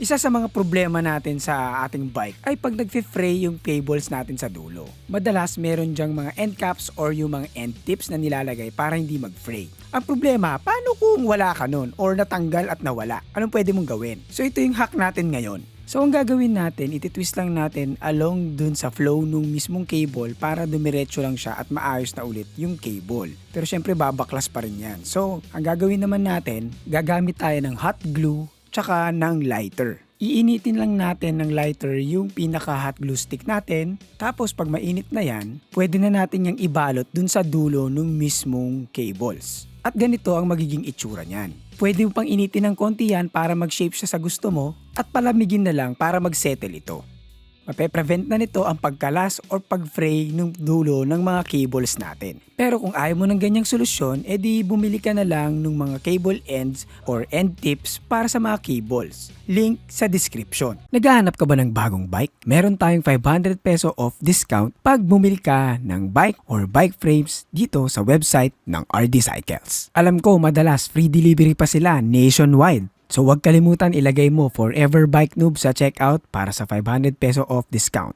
Isa sa mga problema natin sa ating bike ay pag nagfe-fray yung cables natin sa dulo. Madalas meron dyang mga end caps or yung mga end tips na nilalagay para hindi mag-fray. Ang problema, paano kung wala ka nun or natanggal at nawala? Anong pwede mong gawin? So ito yung hack natin ngayon. So ang gagawin natin, ititwist lang natin along dun sa flow nung mismong cable para dumiretso lang siya at maayos na ulit yung cable. Pero syempre babaklas pa rin yan. So ang gagawin naman natin, gagamit tayo ng hot glue tsaka ng lighter. Iinitin lang natin ng lighter yung pinaka-hot glue stick natin. Tapos pag mainit na yan, pwede na natin yung ibalot dun sa dulo ng mismong cables. At ganito ang magiging itsura niyan. Pwede mo pang initin ng konti yan para mag-shape siya sa gusto mo at palamigin na lang para mag-settle ito. Mape-prevent na nito ang pagkalas or pag-fray ng dulo ng mga cables natin. Pero kung ayaw mo ng ganyang solusyon, edi bumili ka na lang ng mga cable ends or end tips para sa mga cables. Link sa description. Naghahanap ka ba ng bagong bike? Meron tayong 500 peso off discount pag bumili ka ng bike or bike frames dito sa website ng RD Cycles. Alam ko madalas free delivery pa sila nationwide. So huwag kalimutan ilagay mo Forever Bike Noob sa checkout para sa 500 peso off discount.